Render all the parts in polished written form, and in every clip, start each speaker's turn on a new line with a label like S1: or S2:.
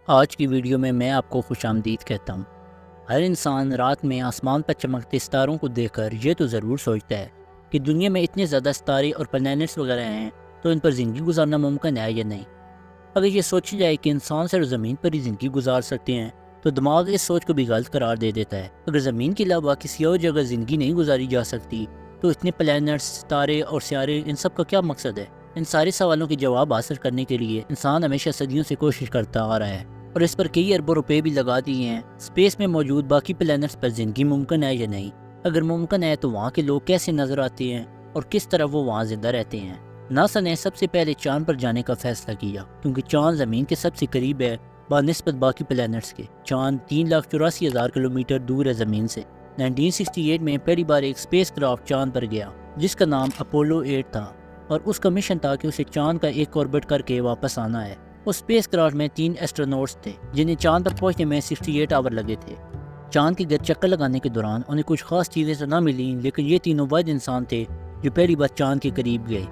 S1: آج کی ویڈیو میں آپ کو خوش آمدید کہتا ہوں۔ ہر انسان رات میں آسمان پر چمکتے ستاروں کو دیکھ کر یہ تو ضرور سوچتا ہے کہ دنیا میں اتنے زیادہ ستارے اور پلینٹس وغیرہ ہیں تو ان پر زندگی گزارنا ممکن ہے یا نہیں۔ اگر یہ سوچی جائے کہ انسان صرف زمین پر ہی زندگی گزار سکتے ہیں تو دماغ اس سوچ کو بھی غلط قرار دے دیتا ہے۔ اگر زمین کے علاوہ کسی اور جگہ زندگی نہیں گزاری جا سکتی تو اتنے پلینٹس، ستارے اور سیارے، ان سب کا کیا مقصد ہے؟ ان سارے سوالوں کے جواب حاصل کرنے کے لیے انسان ہمیشہ صدیوں سے کوشش کرتا آ رہا ہے اور اس پر کئی اربوں روپے بھی لگا دیے ہیں۔ اسپیس میں موجود باقی پلینٹس پر زندگی ممکن ہے یا نہیں؟ اگر ممکن ہے تو وہاں کے لوگ کیسے نظر آتے ہیں اور کس طرح وہ وہاں زندہ رہتے ہیں؟ ناسا نے سب سے پہلے چاند پر جانے کا فیصلہ کیا کیونکہ چاند زمین کے سب سے قریب ہے بنسبت باقی پلینٹس کے۔ چاند 3,84,000 کلومیٹر دور ہے زمین سے۔ 1968 میں پہلی بار ایک اسپیس کرافٹ چاند پر گیا جس کا نام اپولو 8 تھا اور اس کا مشن تھا کہ اسے چاند کا ایک آربٹ کر کے واپس آنا ہے۔ اس اسپیس کرافٹ میں 3 ایسٹرونوٹس تھے جنہیں چاند پر پہنچنے میں 68 آور لگے تھے۔ چاند کے گرد چکر لگانے کے دوران انہیں کچھ خاص چیزیں تو نہ ملیں، لیکن یہ تینوں واحد انسان تھے جو پہلی بار چاند کے قریب گئے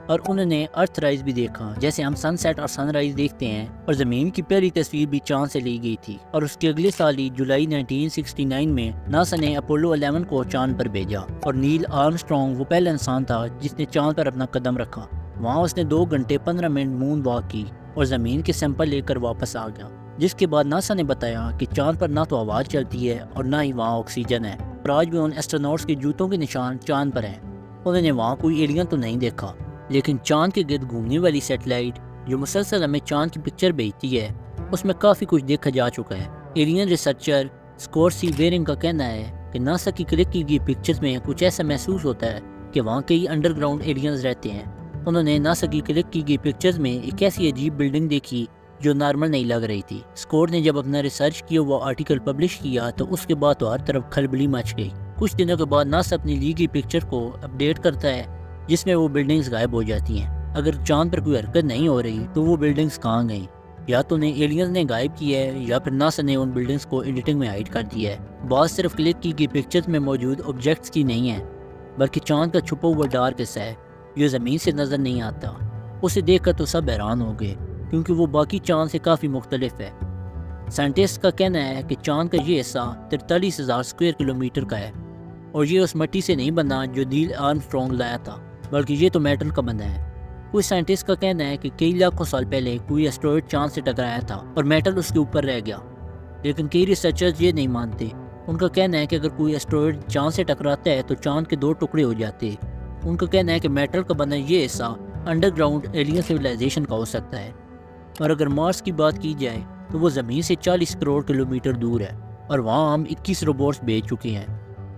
S1: اور انہوں نے ارتھ رائز بھی دیکھا جیسے ہم سن سیٹ اور سن رائز دیکھتے ہیں، اور زمین کی پہلی تصویر بھی چاند سے لی گئی تھی۔ اور اس کے اگلے سال ہی جولائی 1969 میں ناسا نے اپولو 11 کو چاند پر بھیجا اور نیل آرمسٹرانگ وہ پہلا انسان تھا جس نے چاند پر اپنا قدم رکھا۔ وہاں اس نے 2 گھنٹے 15 منٹ مون واک کی اور زمین کے سیمپل لے کر واپس آ گیا، جس کے بعد ناسا نے بتایا کہ چاند پر نہ تو آواز چلتی ہے اور نہ ہی وہاں آکسیجن ہے، اور آج بھی ان ایسٹرونوٹس کے جوتوں کے نشان چاند پر ہیں۔ انہوں نے وہاں کوئی ایلین تو نہیں دیکھا، لیکن چاند کے گرد گھومنے والی سیٹلائٹ جو مسلسل ہمیں چاند کی پکچر بھیجتی ہے اس میں کافی کچھ دیکھا جا چکا ہے۔ ایلین ریسرچر اسکورسی ویرنگ کا کہنا ہے کہ ناسا کی کلک کی گئی پکچرز میں کچھ ایسا محسوس ہوتا ہے کہ وہاں کئی انڈر گراؤنڈ ایلینز رہتے ہیں۔ انہوں نے ناسا کی کلک کی گئی پکچرز میں ایک ایسی عجیب بلڈنگ دیکھی جو نارمل نہیں لگ رہی تھی۔ اسکور نے جب اپنا ریسرچ کیا وہ آرٹیکل پبلش کیا تو اس کے بعد تو ہر طرف کھلبلی مچ گئی۔ کچھ دنوں کے بعد ناسا اپنی لی گئی پکچر کو اپڈیٹ کرتا ہے جس میں وہ بلڈنگز غائب ہو جاتی ہیں۔ اگر چاند پر کوئی حرکت نہیں ہو رہی تو وہ بلڈنگز کہاں گئیں؟ یا تو انہیں ایلینز نے غائب کیا ہے یا پھر ناسا نے ان بلڈنگز کو ایڈیٹنگ میں ہائڈ کر دیا ہے۔ بات صرف کلک کی گئی پکچرز میں موجود آبجیکٹس کی نہیں ہے، بلکہ چاند کا چھپا ہوا ڈارک حصہ ہے جو زمین سے نظر نہیں آتا۔ اسے دیکھ کر تو سب حیران ہو گئے کیونکہ وہ باقی چاند سے کافی مختلف ہے۔ سائنٹسٹ کا کہنا ہے کہ چاند کا یہ حصہ 43,000 اسکوائر کلومیٹر کا ہے اور یہ اس مٹی سے نہیں بنا جو نیل آرمسٹرانگ لایا تھا، بلکہ یہ تو میٹل کا بنا ہے۔ کچھ سائنٹسٹ کا کہنا ہے کہ کئی لاکھوں سال پہلے کوئی ایسٹرائڈ چاند سے ٹکرایا تھا اور میٹل اس کے اوپر رہ گیا، لیکن کئی ریسرچرز یہ نہیں مانتے۔ ان کا کہنا ہے کہ اگر کوئی ایسٹرائڈ چاند سے ٹکراتا ہے تو چاند کے 2 ٹکڑے ہو جاتے۔ ان کا کہنا ہے کہ میٹل کا بنا یہ حصہ انڈر گراؤنڈ ایلین سویلائزیشن کا ہو سکتا ہے۔ اور اگر مارس کی بات کی جائے تو وہ زمین سے 40 کروڑ کلومیٹر دور ہے اور وہاں ہم 21 روبوٹس بھیج چکے ہیں،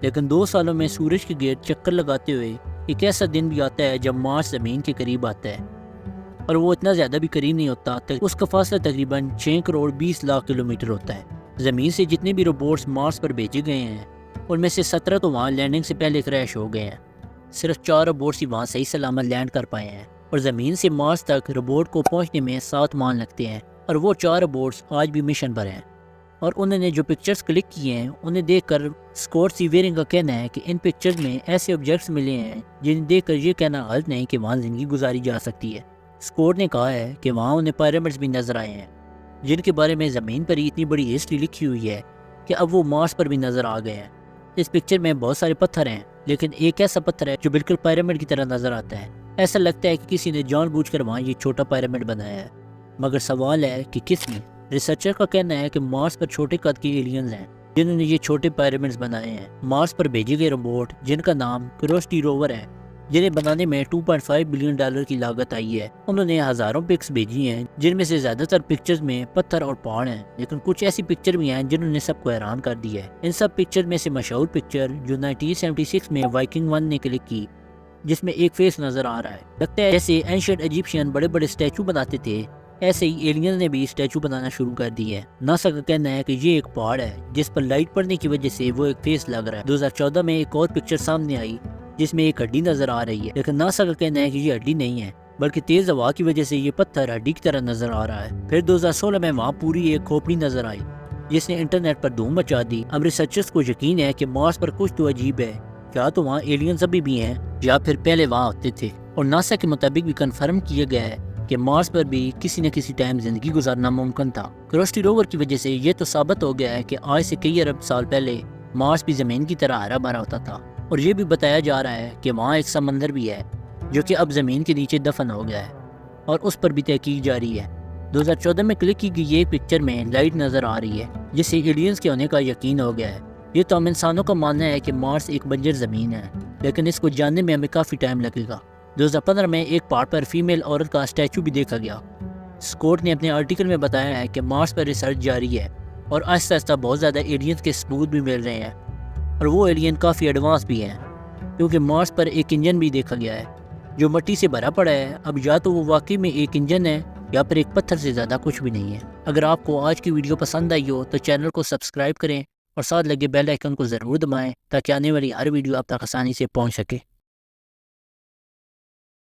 S1: لیکن 2 سالوں میں سورج کے گرد چکر لگاتے ہوئے ایک ایسا دن بھی آتا ہے جب مارس زمین کے قریب آتا ہے، اور وہ اتنا زیادہ بھی قریب نہیں ہوتا، اس کا فاصلہ تقریباً 6 کروڑ 20 لاکھ کلومیٹر ہوتا ہے۔ زمین سے جتنے بھی روبوٹس مارس پر بھیجے گئے ہیں ان میں سے 17 تو وہاں لینڈنگ سے پہلے کریش ہو گئے ہیں۔ صرف 4 روبوٹس ہی وہاں صحیح سلامت لینڈ کر پائے ہیں، اور زمین سے مارس تک روبوٹ کو پہنچنے میں 7 ماہ لگتے ہیں، اور وہ 4 روبوٹس آج بھی مشن پر ہیں۔ اور انہوں نے جو پکچرز کلک کیے ہیں انہیں دیکھ کر اسکورسی ویرنگ کا کہنا ہے کہ ان پکچرز میں ایسے آبجیکٹس ملے ہیں جنہیں دیکھ کر یہ کہنا غلط نہیں کہ وہاں زندگی گزاری جا سکتی ہے۔ اسکور نے کہا ہے کہ وہاں انہیں پیرامڈز بھی نظر آئے ہیں جن کے بارے میں زمین پر ہی اتنی بڑی ہسٹری لکھی ہوئی ہے کہ اب وہ مارس پر بھی نظر آ گئے ہیں۔ اس پکچر میں بہت سارے پتھر ہیں، لیکن ایک ایسا پتھر ہے جو بالکل پیرامڈ کی طرح نظر آتا ہے۔ ایسا لگتا ہے کہ کسی نے جان بوجھ کر وہاں یہ چھوٹا پیرامڈ بنایا ہے، مگر سوال ہے کہ کس نے؟ ریسرچر کا کہنا ہے کہ مارس پر چھوٹے قد کے ایلینز ہیں جنہوں نے یہ چھوٹے پیرامڈز بنائے ہیں۔ مارس پر بھیجے گئے روبوٹ جن کا نام کیوریوسٹی روور ہے، جنہیں بنانے میں $2.5 بلین کی لاگت آئی ہے، انہوں نے ہزاروں پکس بھیجی ہیں جن میں سے زیادہ تر پکچرز میں پتھر اور پہاڑ ہیں، لیکن کچھ ایسی پکچر بھی ہیں جنہوں نے سب کو حیران کر دیا ہے۔ ان سب پکچر میں سے مشہور پکچر جو 1976 میں وائکنگ 1 نے کلک کی، جس میں ایک فیس نظر آ رہا ہے، لگتا ہے جیسے اینشینٹ ایجپشین بڑے بڑے اسٹیچو بناتے تھے، ایسے ہی ایلین نے بھی اسٹیچو بنانا شروع کر دی ہے۔ ناسا کا کہنا ہے کہ یہ ایک پہاڑ ہے جس پر لائٹ پڑنے کی وجہ سے وہ ایک فیس لگ رہا ہے۔ 2014 میں ایک اور پکچر سامنے آئی جس میں ایک ہڈی نظر آ رہی ہے، لیکن ناسا کا کہنا ہے کہ یہ ہڈی نہیں ہے بلکہ تیز ہوا کی وجہ سے یہ پتھر ہڈی کی طرح نظر آ رہا ہے۔ پھر 2016 میں وہاں پوری ایک کھوپڑی نظر آئی جس نے انٹرنیٹ پر دھوم مچا دی۔ اب ریسرچرز کو یقین ہے کہ مارس پر کچھ تو عجیب ہے، کیا تو وہاں ایلینز ابھی بھی ہیں یا پھر پہلے وہاں ہوتے تھے۔ اور ناسا کے مطابق بھی کنفرم کیا گیا ہے کہ مارس پر بھی کسی نہ کسی ٹائم زندگی گزارنا ممکن تھا۔ کیوریوسٹی روور کی وجہ سے یہ تو ثابت ہو گیا ہے کہ آج سے کئی ارب سال پہلے مارس بھی زمین کی طرح ہرا بھرا ہوتا تھا، اور یہ بھی بتایا جا رہا ہے کہ وہاں ایک سمندر بھی ہے جو کہ اب زمین کے نیچے دفن ہو گیا ہے، اور اس پر بھی تحقیق جاری ہے۔ 2014 میں کلک کی گئی یہ پکچر میں لائٹ نظر آ رہی ہے جس سے ایلینز کے ہونے کا یقین ہو گیا ہے۔ یہ تو ہم انسانوں کا ماننا ہے کہ مارس ایک بنجر زمین ہے، لیکن اس کو جاننے میں ہمیں کافی ٹائم لگے گا۔ 2015 میں ایک پہاڑ پر فیمیل عورت کا اسٹیچو بھی دیکھا گیا۔ اسکوٹ نے اپنے آرٹیکل میں بتایا ہے کہ مارس پر ریسرچ جاری ہے اور آہستہ آہستہ بہت زیادہ ایلینز کے ثبوت بھی مل رہے ہیں، اور وہ ایلین کافی ایڈوانس بھی ہیں، کیونکہ مارس پر ایک انجن بھی دیکھا گیا ہے جو مٹی سے بھرا پڑا ہے۔ اب یا تو وہ واقعی میں ایک انجن ہے یا پھر ایک پتھر سے زیادہ کچھ بھی نہیں ہے۔ اگر آپ کو آج کی ویڈیو پسند آئی ہو تو چینل کو سبسکرائب کریں اور ساتھ لگے بیل آئیکن کو ضرور دبائیں تاکہ آنے والی ہر ویڈیو آپ تک آسانی سے پہنچ سکے۔